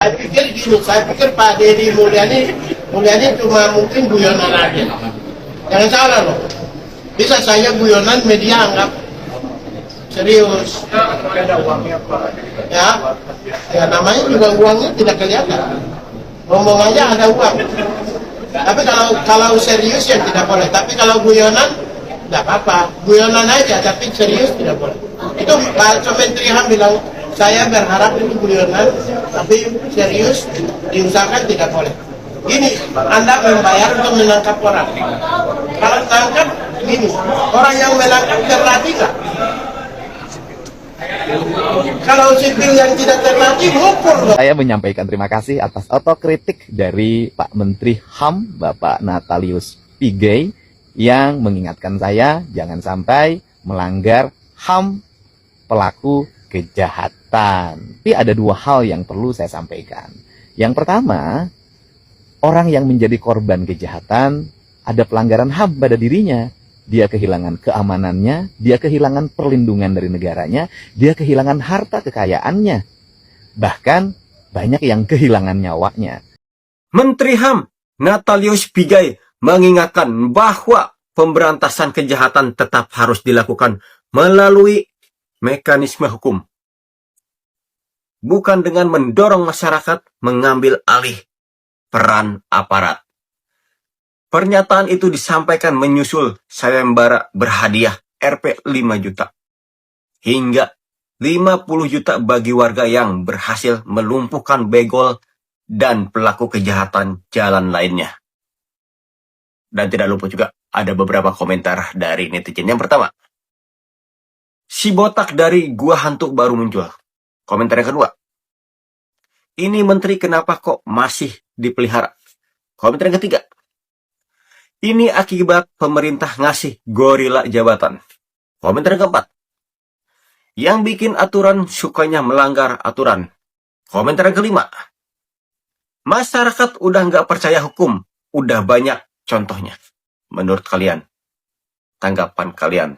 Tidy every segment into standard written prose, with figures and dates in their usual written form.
Saya pikir Pak Deddy Mulyadi cuma mungkin guyonan aja. Jangan salah loh. Bisa saya guyonan media anggap serius. Ya namanya juga uangnya tidak kelihatan. Ngomong aja ada uang. Tapi kalau serius ya tidak boleh. Tapi kalau guyonan tidak apa-apa. Guyonan aja tapi serius tidak boleh. Itu Pak Menteri HAM bilang, saya berharap itu guyonan, tapi serius diusahakan tidak boleh. Gini, Anda membayar untuk menangkap orang. Kalau tangkap, gini, orang yang menangkap terlatih nggak? Kalau sipil yang tidak terlatih, ngumpul dong. Saya menyampaikan terima kasih atas otokritik dari Pak Menteri HAM, Bapak Natalius Pigai, yang mengingatkan saya jangan sampai melanggar HAM pelaku kejahatan. Tapi ada dua hal yang perlu saya sampaikan. Yang pertama, orang yang menjadi korban kejahatan ada pelanggaran HAM pada dirinya. Dia kehilangan keamanannya, dia kehilangan perlindungan dari negaranya, dia kehilangan harta kekayaannya. Bahkan banyak yang kehilangan nyawanya. Menteri HAM Natalius Pigai mengingatkan bahwa pemberantasan kejahatan tetap harus dilakukan melalui mekanisme hukum, bukan dengan mendorong masyarakat mengambil alih peran aparat. Pernyataan itu disampaikan menyusul sayembara berhadiah Rp 5 juta hingga 50 juta bagi warga yang berhasil melumpuhkan begol dan pelaku kejahatan jalan lainnya. Dan tidak lupa juga ada beberapa komentar dari netizen. Yang pertama, si botak dari gua hantu baru muncul. Komentar yang kedua, ini menteri kenapa kok masih dipelihara? Komentar yang ketiga, ini akibat pemerintah ngasih gorila jabatan. Komentar yang keempat, yang bikin aturan sukanya melanggar aturan. Komentar yang kelima, masyarakat udah nggak percaya hukum. Udah banyak contohnya. Menurut kalian, tanggapan kalian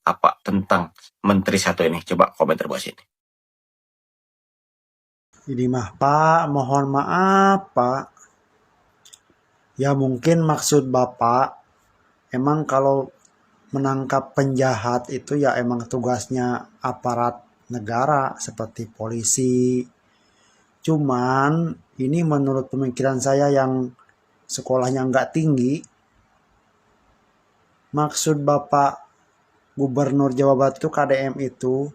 apa tentang menteri satu ini? Coba komentar bawah sini. Ini mah Pak, mohon maaf Pak. Ya mungkin maksud Bapak, emang kalau menangkap penjahat itu ya emang tugasnya aparat negara seperti polisi. Cuman ini menurut pemikiran saya yang sekolahnya nggak tinggi, maksud Bapak Gubernur Jawa Barat itu KDM itu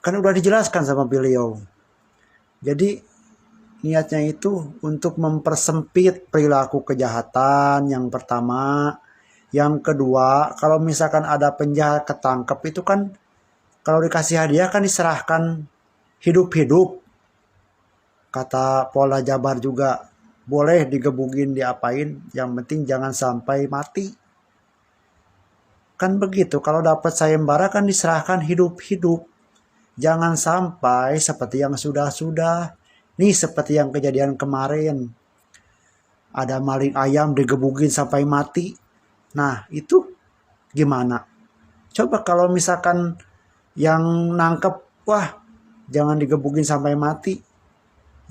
kan udah dijelaskan sama beliau. Jadi niatnya itu untuk mempersempit perilaku kejahatan yang pertama. Yang kedua, kalau misalkan ada penjahat ketangkep itu kan kalau dikasih hadiah kan diserahkan hidup-hidup. Kata Polda Jabar juga boleh digebugin diapain, yang penting jangan sampai mati. Kan begitu, kalau dapat sayembara kan diserahkan hidup-hidup. Jangan sampai seperti yang sudah-sudah. Nih seperti yang kejadian kemarin. Ada maling ayam digebugin sampai mati. Nah itu gimana? Coba kalau misalkan yang nangkep, wah jangan digebugin sampai mati.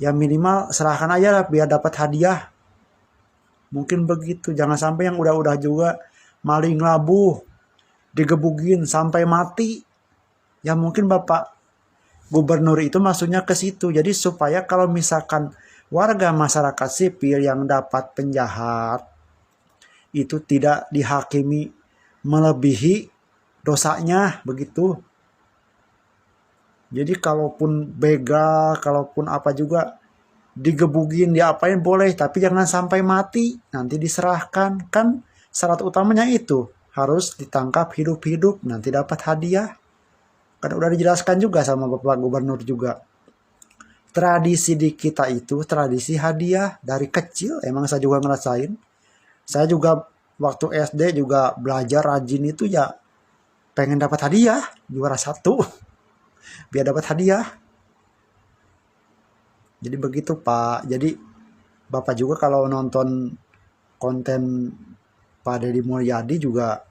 Ya minimal serahkan aja lah biar dapat hadiah. Mungkin begitu. Jangan sampai yang udah-udah juga maling labuh digebugin sampai mati. Ya mungkin Bapak Gubernur itu maksudnya ke situ. Jadi supaya kalau misalkan warga masyarakat sipil yang dapat penjahat itu tidak dihakimi melebihi dosanya begitu. Jadi kalaupun begal, kalaupun apa juga digebugin, diapain boleh, tapi jangan sampai mati, nanti diserahkan. Kan syarat utamanya itu harus ditangkap hidup-hidup, nanti dapat hadiah. Kan udah dijelaskan juga sama Bapak Gubernur juga. Tradisi di kita itu tradisi hadiah dari kecil, emang saya juga ngerasain. Saya juga waktu SD juga belajar rajin itu ya pengen dapat hadiah, juara 1. Biar dapat hadiah. Jadi begitu Pak. Jadi Bapak juga kalau nonton konten Pak Deddy Mulyadi juga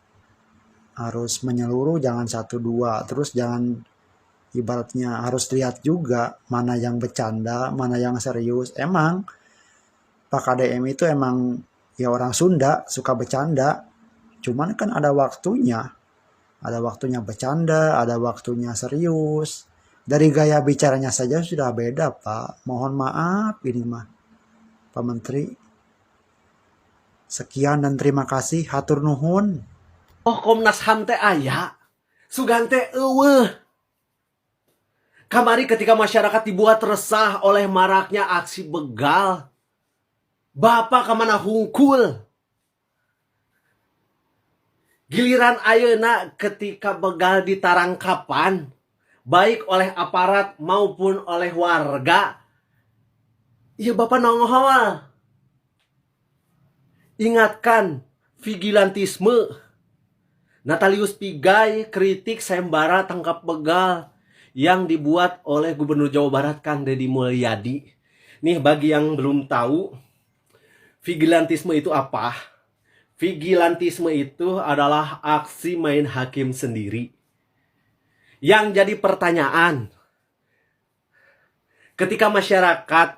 harus menyeluruh, jangan 1-2. Terus jangan ibaratnya harus lihat juga mana yang bercanda, mana yang serius. Emang Pak KDM itu emang ya orang Sunda, suka bercanda. Cuman kan ada waktunya. Ada waktunya bercanda, ada waktunya serius. Dari gaya bicaranya saja sudah beda, Pak. Mohon maaf ini mah, Pak Menteri. Sekian dan terima kasih. Hatur nuhun. Oh, Komnas HAM teh aya. Sugan teh eueuh. Kamari ketika masyarakat dibuat resah oleh maraknya aksi begal, Bapak kemana hungkul? Giliran ayeuna ketika begal ditarangkapan, baik oleh aparat maupun oleh warga, ya Bapak nongol. Ingatkan vigilantisme. Natalius Pigai kritik sayembara tangkap begal yang dibuat oleh Gubernur Jawa Barat Kang Deddy Mulyadi. Nih bagi yang belum tahu, vigilantisme itu apa? Vigilantisme itu adalah aksi main hakim sendiri. Yang jadi pertanyaan, ketika masyarakat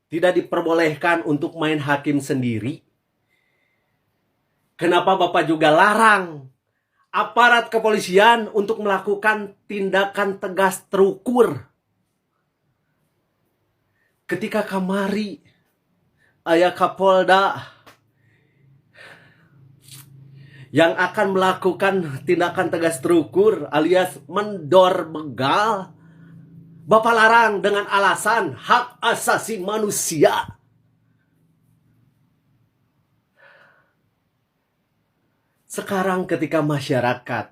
tidak diperbolehkan untuk main hakim sendiri, kenapa Bapak juga larang aparat kepolisian untuk melakukan tindakan tegas terukur? Ketika kamari aya Kapolda yang akan melakukan tindakan tegas terukur alias mendor begal, Bapak larang dengan alasan hak asasi manusia. Sekarang ketika masyarakat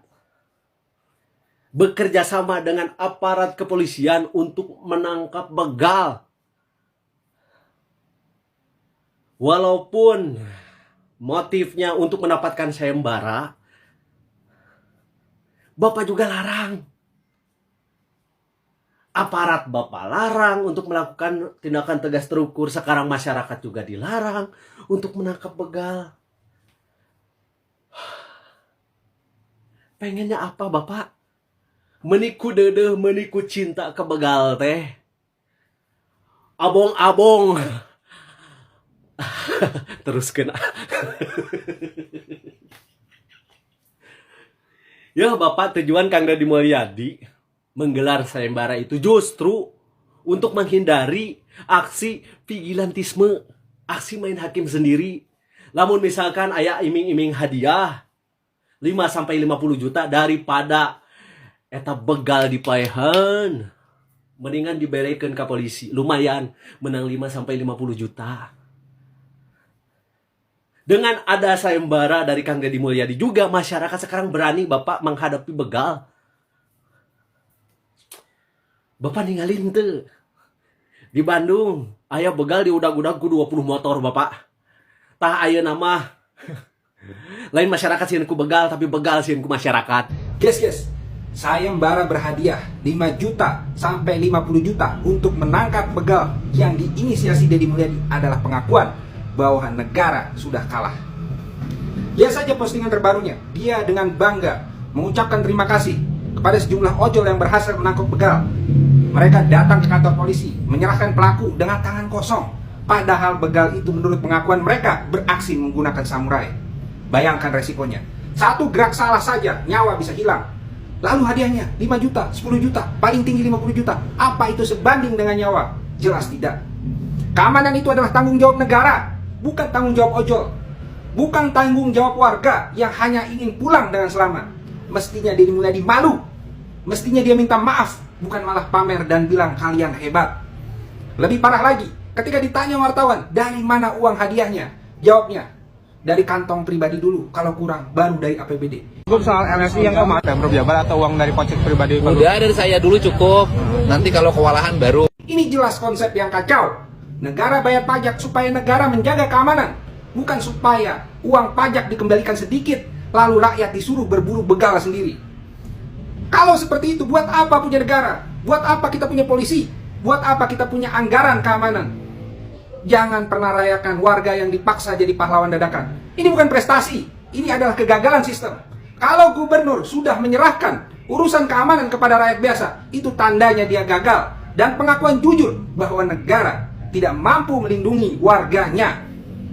bekerja sama dengan aparat kepolisian untuk menangkap begal, walaupun motifnya untuk mendapatkan sayembara, Bapak juga larang. Aparat Bapak larang untuk melakukan tindakan tegas terukur, sekarang masyarakat juga dilarang untuk menangkap begal. Pengennya apa Bapak? Meniku dedeh, meniku cinta ke begal teh. Abong-abong. Terus kena. Ya Bapak, tujuan Kang Deddy Mulyadi menggelar sayembara itu justru untuk menghindari aksi vigilantisme, aksi main hakim sendiri. Lamun misalkan aya iming-iming hadiah 5-50 juta daripada eta begal dipaehan, mendingan dibelekeun ke polisi. Lumayan menang 5-50 juta. Dengan ada sayembara dari Kang Deddy Mulyadi juga, masyarakat sekarang berani Bapak menghadapi begal. Bapak ninggalin tuh. Di Bandung aya begal di udag-udag ku 20 motor Bapak. Tah aya nama lain masyarakat sieun ku begal, tapi begal sieun ku masyarakat. Guys, sayembara berhadiah 5 juta sampai 50 juta untuk menangkap begal yang diinisiasi Deddy Mulyadi adalah pengakuan bahwa negara sudah kalah. Lihat saja postingan terbarunya. Dia dengan bangga mengucapkan terima kasih kepada sejumlah ojol yang berhasil menangkap begal. Mereka datang ke kantor polisi, menyerahkan pelaku dengan tangan kosong. Padahal begal itu menurut pengakuan mereka beraksi menggunakan samurai. Bayangkan resikonya. Satu gerak salah saja, nyawa bisa hilang. Lalu hadiahnya 5 juta, 10 juta, paling tinggi 50 juta. Apa itu sebanding dengan nyawa? Jelas tidak. Keamanan itu adalah tanggung jawab negara, bukan tanggung jawab ojol. Bukan tanggung jawab warga yang hanya ingin pulang dengan selamat. Mestinya dia dimulai malu. Mestinya dia minta maaf, bukan malah pamer dan bilang kalian hebat. Lebih parah lagi, ketika ditanya wartawan, dari mana uang hadiahnya? Jawabnya, dari kantong pribadi dulu, kalau kurang baru dari APBD. Soal LSI yang kemana? Pemprov Jabar atau uang dari kocek pribadi? Udah dari saya dulu cukup. Nanti kalau kewalahan baru. Ini jelas konsep yang kacau. Negara bayar pajak supaya negara menjaga keamanan, bukan supaya uang pajak dikembalikan sedikit, lalu rakyat disuruh berburu begal sendiri. Kalau seperti itu, buat apa punya negara? Buat apa kita punya polisi? Buat apa kita punya anggaran keamanan? Jangan pernah rayakan warga yang dipaksa jadi pahlawan dadakan. Ini bukan prestasi, ini adalah kegagalan sistem. Kalau gubernur sudah menyerahkan urusan keamanan kepada rakyat biasa, itu tandanya dia gagal. Dan pengakuan jujur bahwa negara tidak mampu melindungi warganya.